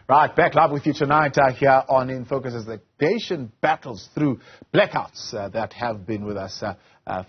Right, back live with you tonight here on In Focus as the nation battles through blackouts that have been with us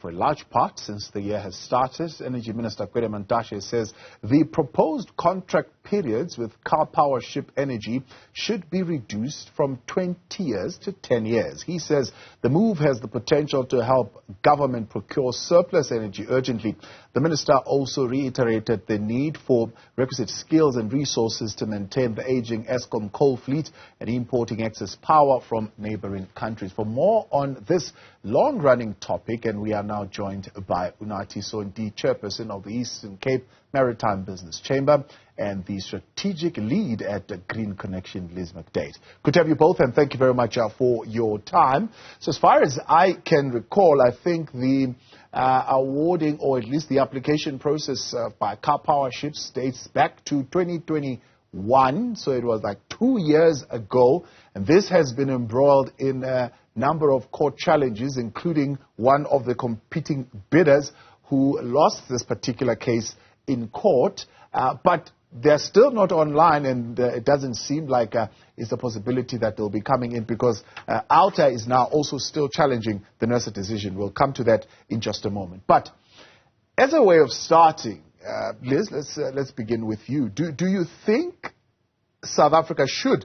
for a large part since the year has started. Energy Minister Gwede Mantashe says the proposed contract periods with Karpowership Energy should be reduced from 20 years to 10 years. He says the move has the potential to help government procure surplus energy urgently. The minister also reiterated the need for requisite skills and resources to maintain the aging Eskom coal fleet and importing excess power from neighbouring countries. For more on this long-running topic, and we are now joined by Unathi Sonti, chairperson of the Eastern Cape Maritime Business Chamber and the strategic lead at Green Connection, McDaid. Good to have you both, and thank you very much for your time. So as far as I can recall, I think the awarding, or at least the application process by Karpowership dates back to 2021, so it was like 2 years ago, and this has been embroiled in a number of court challenges, including one of the competing bidders who lost this particular case in court, but they're still not online, and it doesn't seem like it's a possibility that they'll be coming in, because Alta is now also still challenging the NERSA decision. We'll come to that in just a moment. But as a way of starting, Liz, let's begin with you. Do you think South Africa should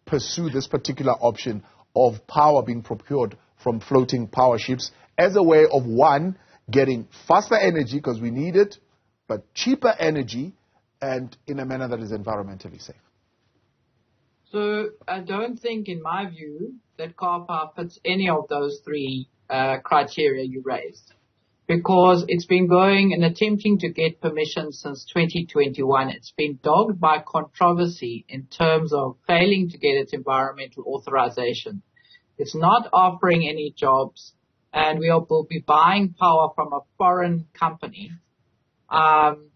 pursue this particular option of power being procured from floating power ships as a way of, one, getting faster energy, because we need it, but cheaper energy, and in a manner that is environmentally safe? So I don't think, in my view, that Karpower fits any of those three criteria you raised, because it's been going and attempting to get permission since 2021. It's been dogged by controversy in terms of failing to get its environmental authorization. It's not offering any jobs, and we will be buying power from a foreign company. And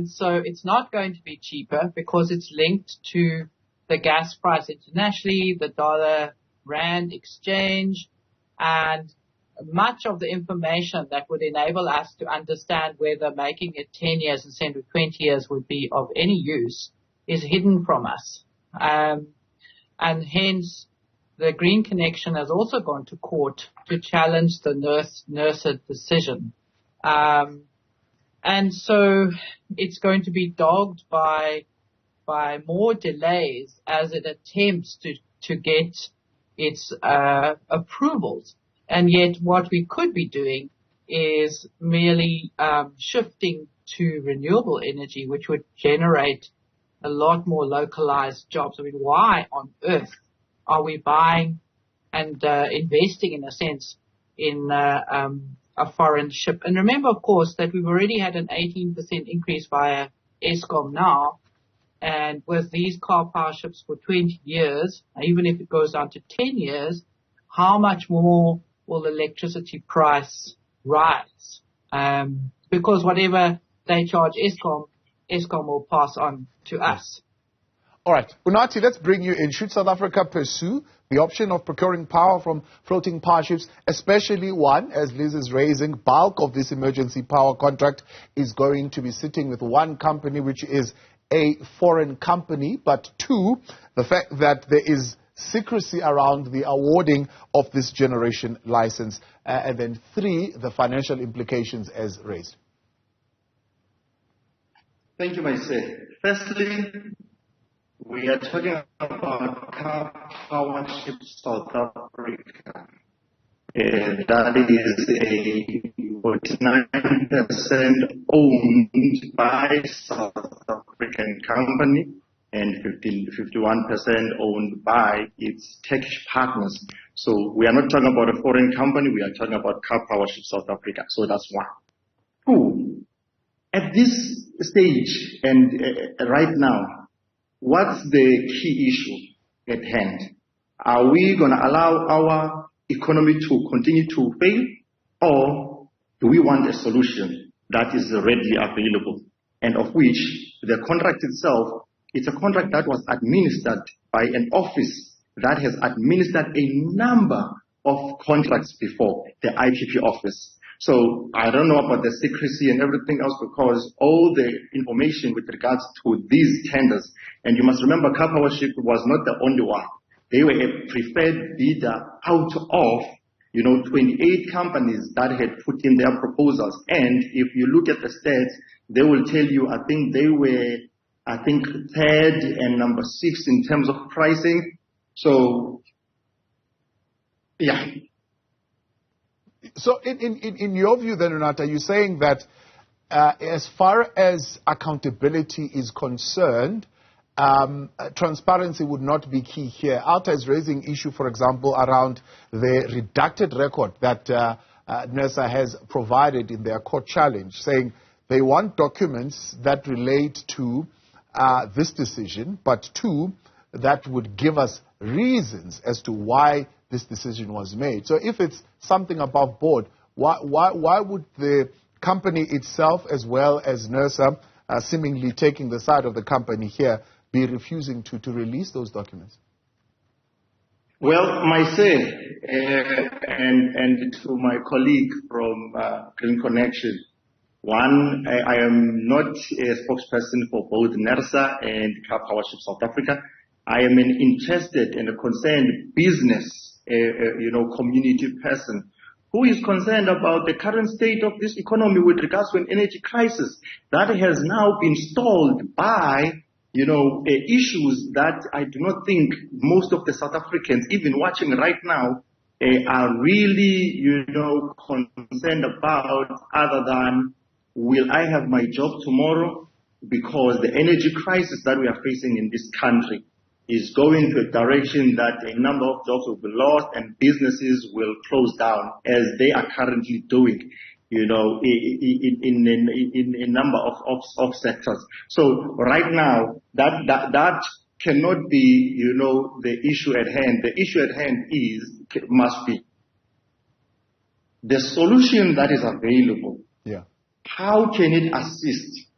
so it's not going to be cheaper, because it's linked to the gas price internationally, the dollar-rand exchange, and much of the information that would enable us to understand whether making it 10 years instead of 20 years would be of any use is hidden from us. And hence, the Green Connection has also gone to court to challenge the NERSA decision. And so it's going to be dogged by more delays as it attempts to get its approvals. And yet what we could be doing is merely shifting to renewable energy, which would generate a lot more localized jobs. I mean, why on earth are we buying and investing, in a sense, in a foreign ship? And remember, of course, that we've already had an 18% increase via Eskom now, and with these Karpowerships for 20 years, even if it goes down to 10 years, how much more will the electricity price rise? Because whatever they charge Eskom will pass on to us. All right. Unathi, let's bring you in. Should South Africa pursue the option of procuring power from floating power ships, especially one, as Liz is raising, bulk of this emergency power contract is going to be sitting with one company, which is a foreign company, but two, the fact that there is secrecy around the awarding of this generation license, and then three, the financial implications as raised? Thank you, Maise. Firstly, we are talking about Karpowership South Africa. That is a 49% owned by South African company and 51% owned by its Turkish partners. So we are not talking about a foreign company, we are talking about Karpowership South Africa. So that's one. Two, at this stage and right now, what's the key issue at hand? Are we going to allow our economy to continue to fail, or do we want a solution that is readily available, and of which the contract itself, it's a contract that was administered by an office that has administered a number of contracts before, the IPP office. So I don't know about the secrecy and everything else, because all the information with regards to these tenders, and you must remember Karpowership was not the only one. They were a preferred bidder out of 28 companies that had put in their proposals. And if you look at the stats, they will tell you, I think they were, third and number 6 in terms of pricing. So, yeah. So in your view then, Unathi, are you saying that as far as accountability is concerned, transparency would not be key here? ALTA is raising issue, for example, around the redacted record that NERSA has provided in their court challenge, saying they want documents that relate to this decision, but two, that would give us reasons as to why this decision was made. So if it's something above board, why would the company itself, as well as NERSA, seemingly taking the side of the company here, be refusing to release those documents? Well, myself and to my colleague from Green Connection, one, I am not a spokesperson for both NERSA and Karpowership South Africa. I am an interested and a concerned business, community person who is concerned about the current state of this economy with regards to an energy crisis that has now been stalled by, issues that I do not think most of the South Africans, even watching right now, are really, concerned about, other than, will I have my job tomorrow? Because the energy crisis that we are facing in this country is going to a direction that a number of jobs will be lost and businesses will close down, as they are currently doing, in a number of sectors. So right now, that cannot be, the issue at hand. The issue at hand must be the solution that is available. Yeah. How can it assist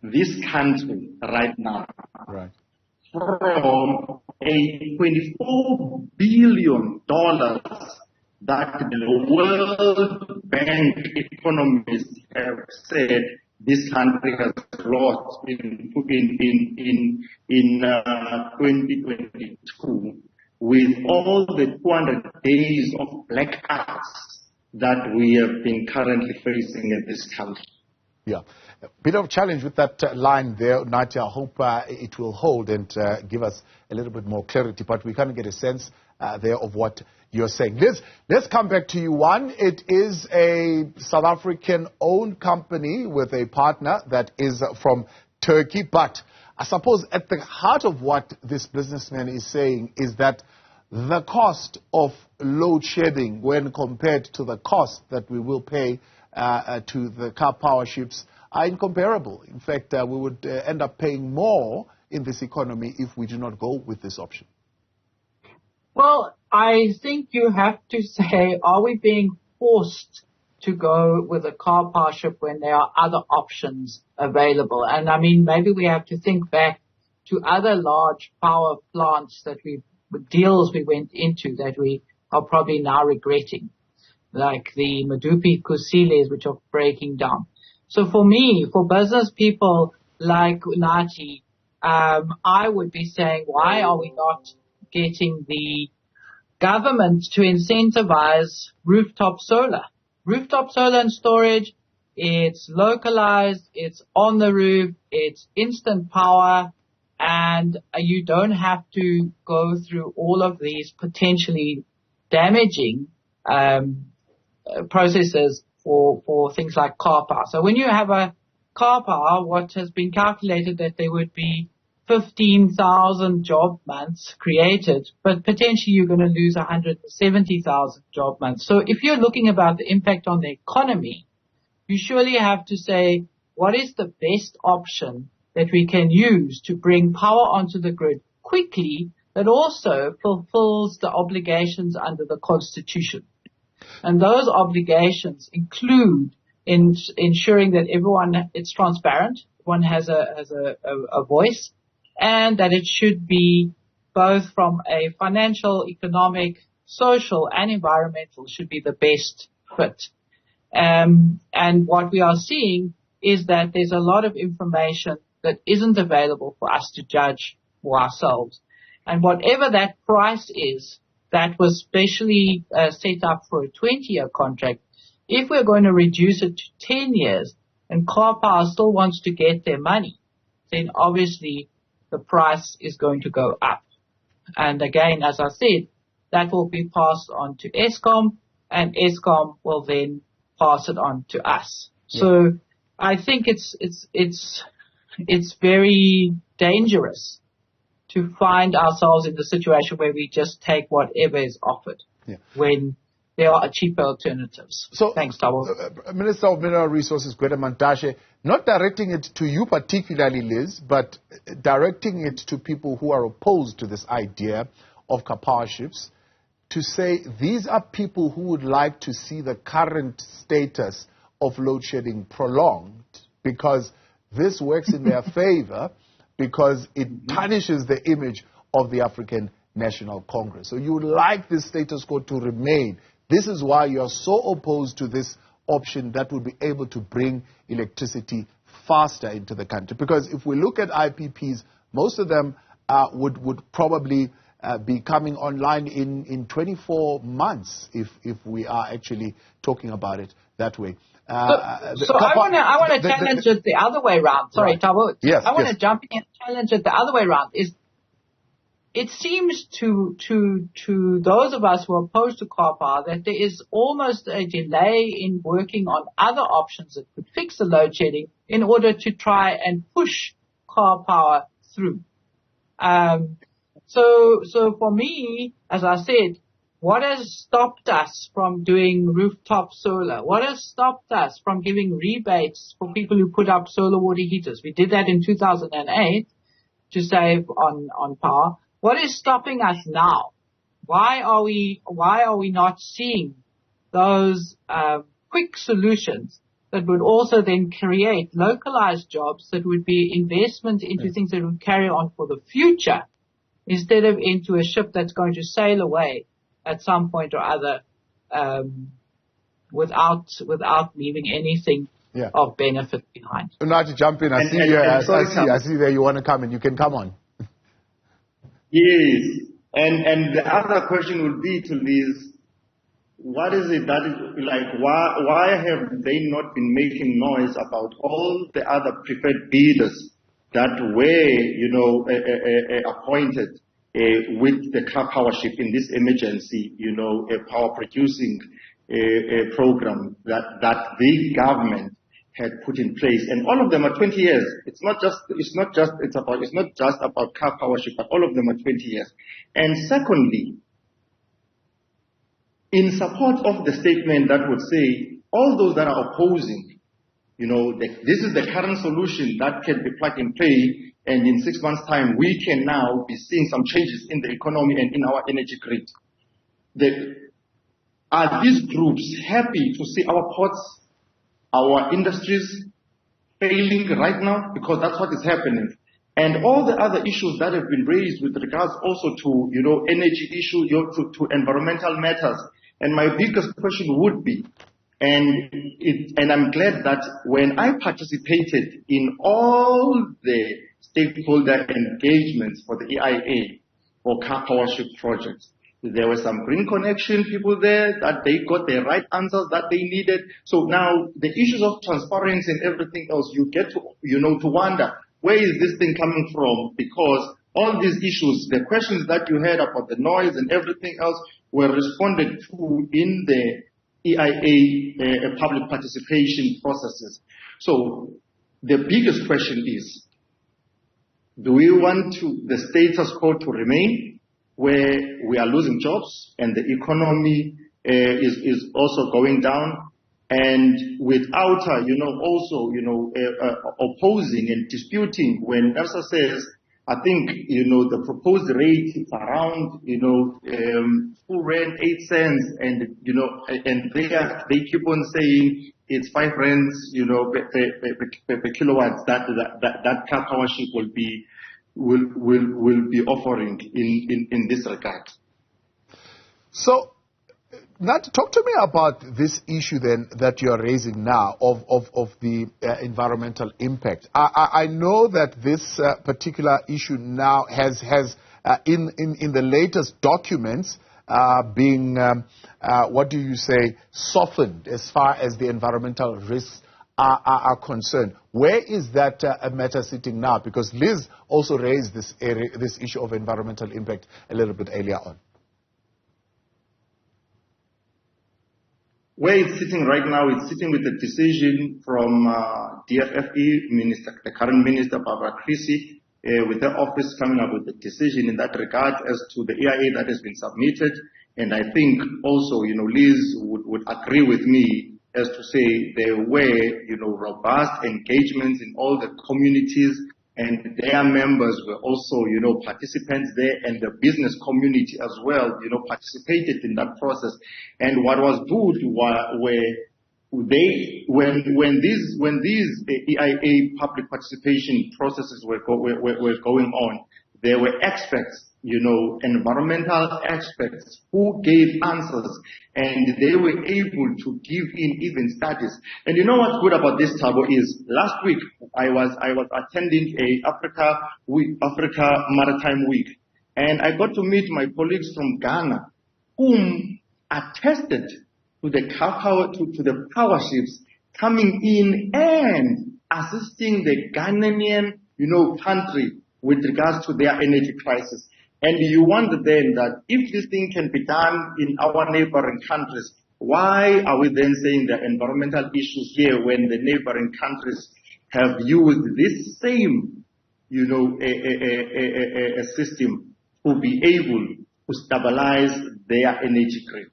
this country right now? Right. From a $24 billion that the World Bank economists have said this country has lost in 2022, with all the 200 days of blackouts that we have been currently facing in this country. Yeah. A bit of challenge with that line there, Unathi. I hope it will hold and give us a little bit more clarity, but we kind of get a sense there of what you're saying. Let's come back to you. One, it is a South African-owned company with a partner that is from Turkey, but I suppose at the heart of what this businessman is saying is that the cost of load shedding, when compared to the cost that we will pay to the Karpowerships, are incomparable. In fact, we would end up paying more in this economy if we do not go with this option. Well, I think you have to say, are we being forced to go with a Karpowership when there are other options available? And I mean, maybe we have to think back to other large power plants deals we went into that we are probably now regretting, like the Medupi Kusiles, which are breaking down. So for me, for business people like Unathi, I would be saying, why are we not getting the government to incentivize rooftop solar? Rooftop solar and storage, it's localized, it's on the roof, it's instant power, and you don't have to go through all of these potentially damaging processes for things like car power. So when you have a car power, what has been calculated that there would be 15,000 job months created, but potentially you're going to lose 170,000 job months. So if you're looking about the impact on the economy, you surely have to say, what is the best option that we can use to bring power onto the grid quickly, but also fulfills the obligations under the Constitution? And those obligations include ensuring that it's transparent, one has a voice, and that it should be both from a financial, economic, social, and environmental should be the best fit. And what we are seeing is that there's a lot of information that isn't available for us to judge for ourselves. And whatever that price is, that was specially set up for a 20-year contract, if we're going to reduce it to 10 years and Karpower still wants to get their money, then obviously the price is going to go up. And again, as I said, that will be passed on to Eskom, and Eskom will then pass it on to us. Yeah. So I think it's very dangerous to find ourselves in the situation where we just take whatever is offered when there are cheaper alternatives. So, thanks, Thabo. Minister of Mineral Resources, Gwede Mantashe, not directing it to you particularly, Liz, but directing it to people who are opposed to this idea of Karpowerships, to say these are people who would like to see the current status of load shedding prolonged, because this works in their favor, because it tarnishes the image of the African National Congress. So you would like this status quo to remain. This is why you are so opposed to this option that would be able to bring electricity faster into the country. Because if we look at IPPs, most of them would probably be coming online in 24 months if we are actually talking about it that way. So I want to challenge it the other way around. Sorry, right. Thabo. Yes, I want to jump in and challenge it the other way around. It seems to those of us who are opposed to Karpower that there is almost a delay in working on other options that could fix the load shedding in order to try and push Karpower through. So for me, as I said, what has stopped us from doing rooftop solar? What has stopped us from giving rebates for people who put up solar water heaters? We did that in 2008 to save on power. What is stopping us now? Why are we not seeing those quick solutions that would also then create localized jobs that would be investment into things that would carry on for the future, instead of into a ship that's going to sail away at some point or other without leaving anything of benefit behind. Unathi, jump in. I see there you want to come in. You can come on. Yes. And the other question would be to Liz, what is it that is, like, why have they not been making noise about all the other preferred bidders that were, appointed with the Karpowership in this emergency, a power producing program that the government had put in place, and all of them are 20 years. It's not just about Karpowership, but all of them are 20 years. And secondly, in support of the statement that would say all those that are opposing, this is the current solution that can be plug and play, and in 6 months' time we can now be seeing some changes in the economy and in our energy grid. Are these groups happy to see our ports, our industries failing right now? Because that's what is happening. And all the other issues that have been raised with regards also to, energy issue, to environmental matters. And my biggest question would be, and I'm glad that when I participated in all the stakeholder engagements for the EIA for Karpowership projects, there were some green connection people there that they got the right answers that they needed. So now the issues of transparency and everything else, you get to, to wonder, where is this thing coming from? Because all these issues, the questions that you had about the noise and everything else were responded to in the EIA public participation processes. So the biggest question is, do we want the status quo to remain, where we are losing jobs and the economy is also going down, and without opposing and disputing when ERSA says, I think, the proposed rate is around, full rent 8 cents, and, and they keep on saying it's 5 rands, per kilowatts that Karpowership will be offering in this regard. So, Nat, talk to me about this issue then that you are raising now of the environmental impact. I know that this particular issue now has in the latest documents being, what do you say, softened as far as the environmental risks are concerned. Where is that matter sitting now? Because Liz also raised this issue of environmental impact a little bit earlier on. Where it's sitting right now, it's sitting with a decision from DFFE Minister, the current Minister, Barbara Creasy, with her office coming up with a decision in that regard as to the EIA that has been submitted. And I think also, Liz would agree with me as to say there were, robust engagements in all the communities, and their members were also, participants there, and the business community as well, participated in that process. And what was good when these EIA public participation processes were going on, there were experts, environmental experts who gave answers, and they were able to give in even studies. And you know what's good about this, Thabo, is last week I was attending a Africa Maritime Week, and I got to meet my colleagues from Ghana, whom attested to the power ships coming in and assisting the Ghanaian, country with regards to their energy crisis. And you wonder then that if this thing can be done in our neighboring countries, why are we then saying the environmental issues here when the neighboring countries have used this same, a system to be able to stabilize their energy grid?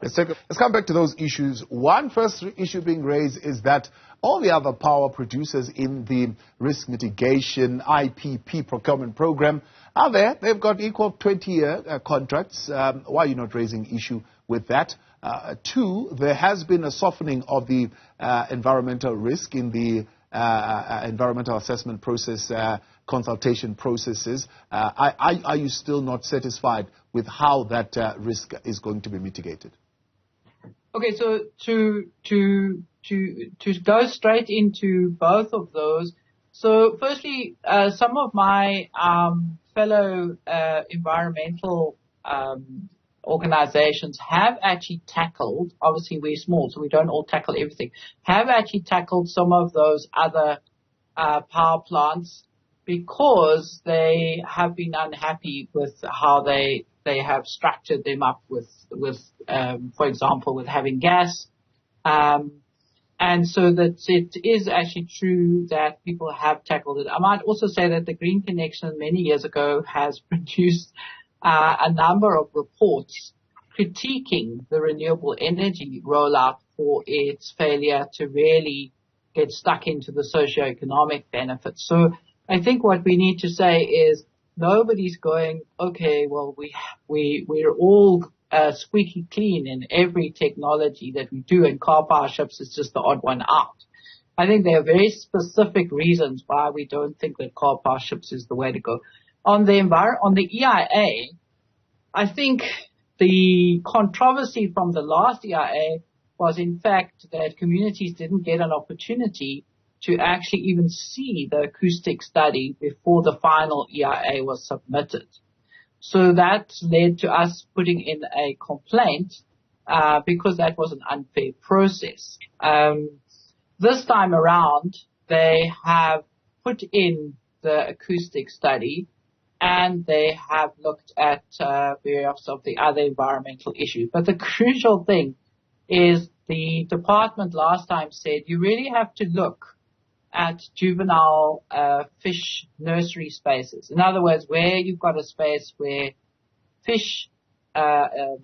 Let's come back to those issues. One first issue being raised is that all the other power producers in the risk mitigation IPP procurement program are there. They've got equal 20-year contracts. Why are you not raising issue with that? Two, there has been a softening of the environmental risk in the environmental assessment process, consultation processes. Are you still not satisfied with how that risk is going to be mitigated? Okay, so to go straight into both of those. So firstly, some of my fellow environmental organizations have actually tackled, obviously we're small, so we don't all tackle everything, have actually tackled some of those other power plants because they have been unhappy with how they have structured them up with for example, with having gas. And so that it is actually true that people have tackled it. I might also say that the Green Connection many years ago has produced a number of reports critiquing the renewable energy rollout for its failure to really get stuck into the socio-economic benefits. So I think what we need to say is nobody's going, okay, well, we're all squeaky clean in every technology that we do, and Karpowerships is just the odd one out. I think there are very specific reasons why we don't think that Karpowerships is the way to go. On the EIA, I think the controversy from the last EIA was in fact that communities didn't get an opportunity to actually even see the acoustic study before the final EIA was submitted. So that led to us putting in a complaint because that was an unfair process. This time around, they have put in the acoustic study and they have looked at various of the other environmental issues. But the crucial thing is the department last time said you really have to look at juvenile fish nursery spaces. In other words, where you've got a space where fish are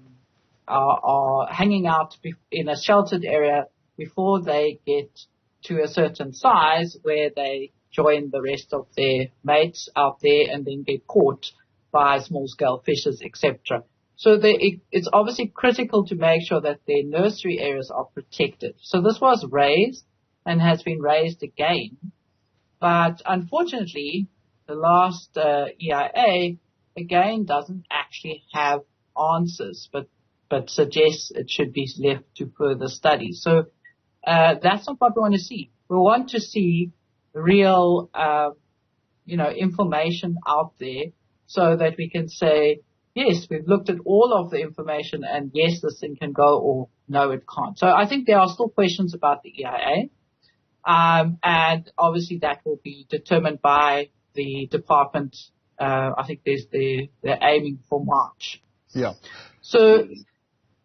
hanging out in a sheltered area before they get to a certain size where they join the rest of their mates out there and then get caught by small-scale fishes, etc. So it's obviously critical to make sure that their nursery areas are protected. So this was raised and has been raised again. But unfortunately, the last EIA, again, doesn't actually have answers. But but suggests it should be left to further study. So that's not what we want to see. We want to see real, information out there so that we can say, yes, we've looked at all of the information and yes, this thing can go, or no, it can't. So I think there are still questions about the EIA. And obviously that will be determined by the department. I think they're aiming for March. Yeah. So,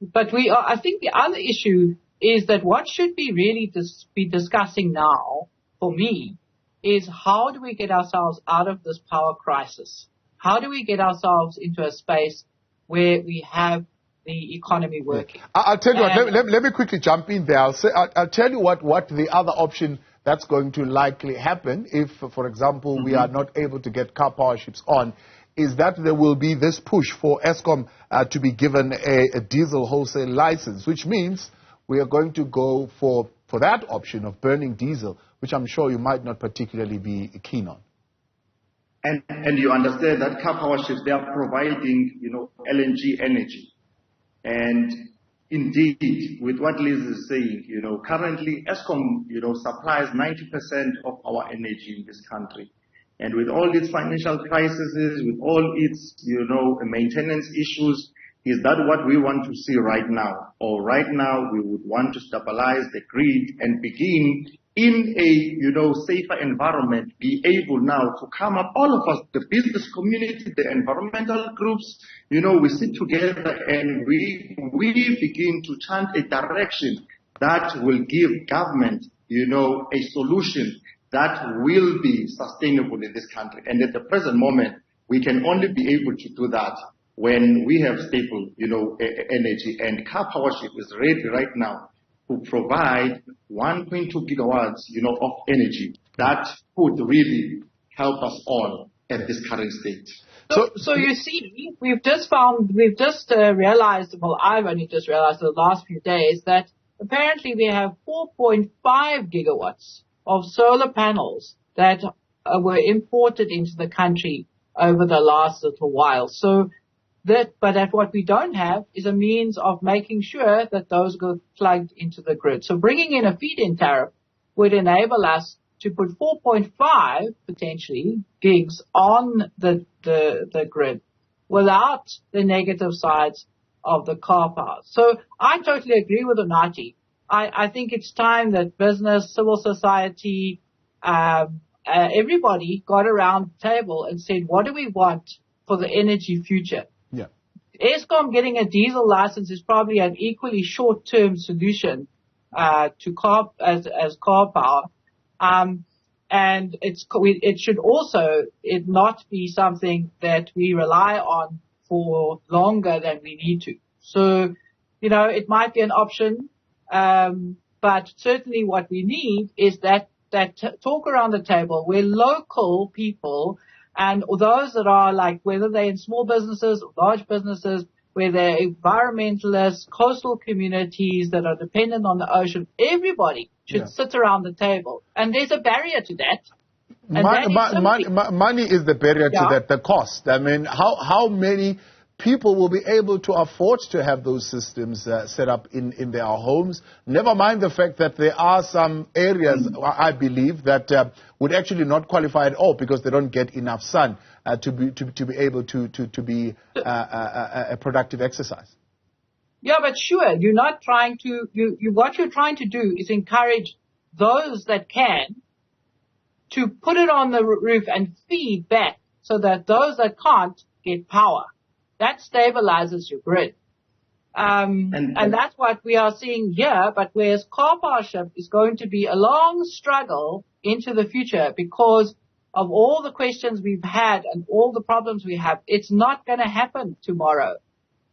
but I think the other issue is that what should be really be discussing now, for me, is how do we get ourselves out of this power crisis? How do we get ourselves into a space where we have the economy working? I'll tell you what, let me quickly jump in there. I'll tell you what the other option that's going to likely happen if, for example, we are not able to get Karpowerships on, is that there will be this push for Eskom to be given a diesel wholesale license, which means we are going to go for that option of burning diesel, which I'm sure you might not particularly be keen on. And you understand that Karpowerships, they are providing, LNG energy. And indeed, with what Liz is saying, currently Eskom, supplies 90% of our energy in this country. And with all its financial crises, with all its, maintenance issues, is that what we want to see right now? Or right now we would want to stabilize the grid and begin in a, safer environment, be able now to come up, all of us, the business community, the environmental groups, we sit together and we begin to chant a direction that will give government, a solution that will be sustainable in this country. And at the present moment, we can only be able to do that when we have stable, energy. And Karpowership is ready right now to provide 1.2 gigawatts, of energy that could really help us all at this current state. So you see, we've just realized, well, I've only just realized in the last few days that apparently we have 4.5 gigawatts of solar panels that were imported into the country over the last little while. So what we don't have is a means of making sure that those go plugged into the grid. So bringing in a feed-in tariff would enable us to put 4.5 potentially gigs on the grid without the negative sides of the car power. So I totally agree with Unathi. I think it's time that business, civil society, everybody got around the table and said, what do we want for the energy future? Yeah. Eskom getting a diesel license is probably an equally short-term solution to car power. And it should also not be something that we rely on for longer than we need to. So, it might be an option, but certainly what we need is that talk around the table where local people and those that are like, whether they're in small businesses or large businesses, where they're environmentalists, coastal communities that are dependent on the ocean, everybody should sit around the table. And there's a barrier to that. Money is the barrier to that, the cost. I mean, how many people will be able to afford to have those systems set up in their homes? Never mind the fact that there are some areas, I believe, that would actually not qualify at all because they don't get enough sun to be able to be a productive exercise. Yeah, but sure, you're not trying to. What you're trying to do is encourage those that can to put it on the roof and feed back, so that those that can't get power. That stabilizes your grid. And that's what we are seeing here, but whereas Karpowership is going to be a long struggle into the future because of all the questions we've had and all the problems we have, it's not going to happen tomorrow.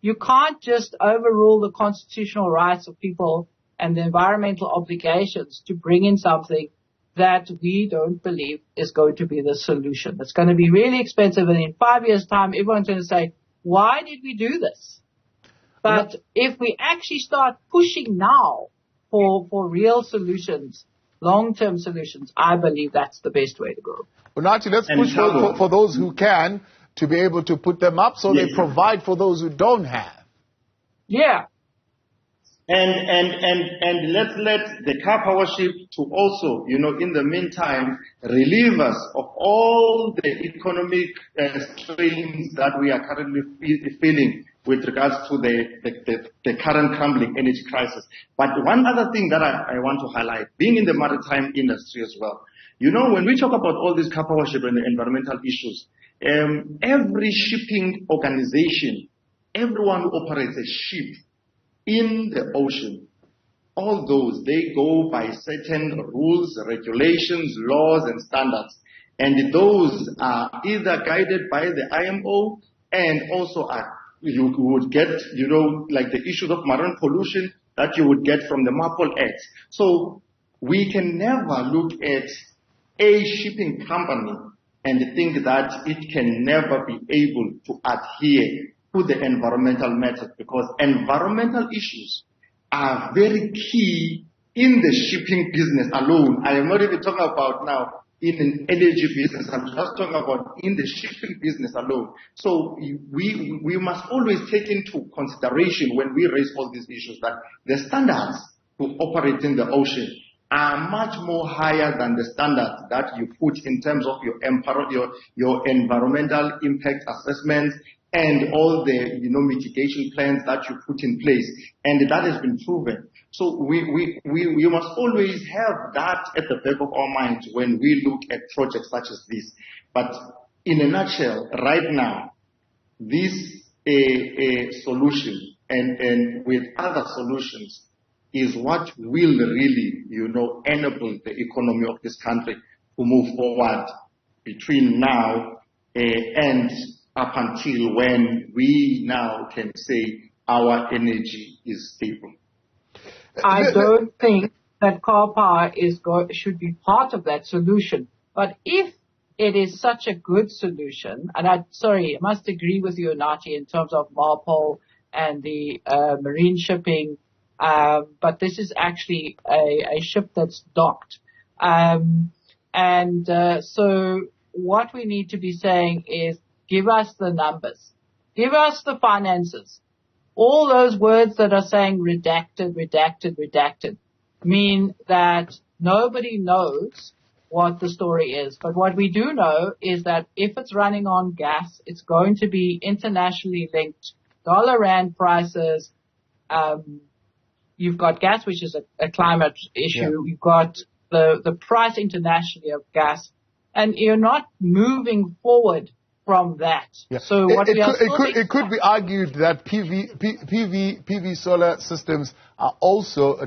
You can't just overrule the constitutional rights of people and the environmental obligations to bring in something that we don't believe is going to be the solution. It's going to be really expensive, and in 5 years' time, everyone's going to say, why did we do this? But if we actually start pushing now for real solutions, long-term solutions, I believe that's the best way to go. Unathi, let's push for those who can to be able to put them up so they provide for those who don't have. Yeah. And let's let the Karpowership to also, in the meantime, relieve us of all the economic strains that we are currently feeling with regards to the current crumbling energy crisis. But one other thing that I want to highlight, being in the maritime industry as well, when we talk about all this Karpowership and the environmental issues, every shipping organization, everyone who operates a ship in the ocean, all those, they go by certain rules, regulations, laws, and standards. And those are either guided by the IMO and also you would get, like the issues of marine pollution that you would get from the MARPOL Act. So we can never look at a shipping company and think that it can never be able to adhere to the environmental matters, because environmental issues are very key in the shipping business alone. I am not even talking about now in an energy business. I'm just talking about in the shipping business alone. So we must always take into consideration when we raise all these issues that the standards to operate in the ocean are much more higher than the standards that you put in terms of your environmental impact assessments and all the mitigation plans that you put in place, and that has been proven. So we must always have that at the back of our minds when we look at projects such as this. But in a nutshell, right now, this solution and with other solutions is what will really, enable the economy of this country to move forward between now and up until when we now can say our energy is stable. I don't think that car power should be part of that solution. But if it is such a good solution, and I must agree with you, Unathi, in terms of MARPOL and the marine shipping, but this is actually a ship that's docked. So what we need to be saying is, give us the numbers. Give us the finances. All those words that are saying redacted, redacted, redacted mean that nobody knows what the story is. But what we do know is that if it's running on gas, it's going to be internationally linked. Dollar-rand prices, you've got gas, which is a climate issue. Yeah. You've got the price internationally of gas, and you're not moving forward from that. Yeah. So it could be argued that PV solar systems are also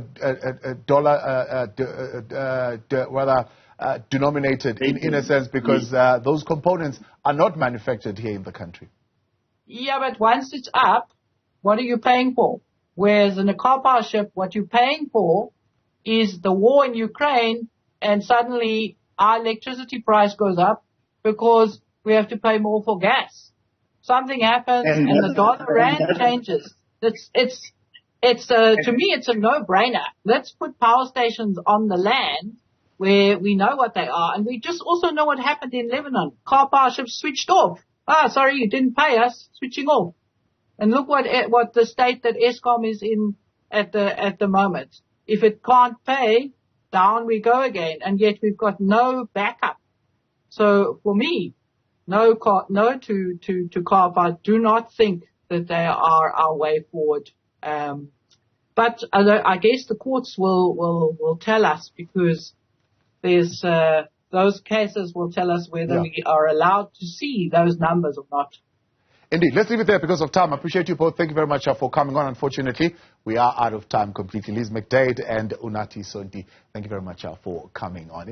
denominated in a sense, because those components are not manufactured here in the country. Yeah, but once it's up, what are you paying for? Whereas in a Karpowership, what you're paying for is the war in Ukraine, and suddenly our electricity price goes up because we have to pay more for gas. Something happens and the dollar-rand changes. To me, it's a no-brainer. Let's put power stations on the land where we know what they are, and we just also know what happened in Lebanon. Karpowership switched off. Sorry, you didn't pay us. Switching off. And look what the state that Eskom is in at the moment. If it can't pay, down we go again, and yet we've got no backup. So for me, no to Karpower. Do not think that they are our way forward. But I guess the courts will tell us, because there's those cases will tell us whether we are allowed to see those numbers or not. Indeed. Let's leave it there because of time. I appreciate you both. Thank you very much for coming on. Unfortunately, we are out of time completely. Liz McDaid and Unathi Sonti, thank you very much for coming on.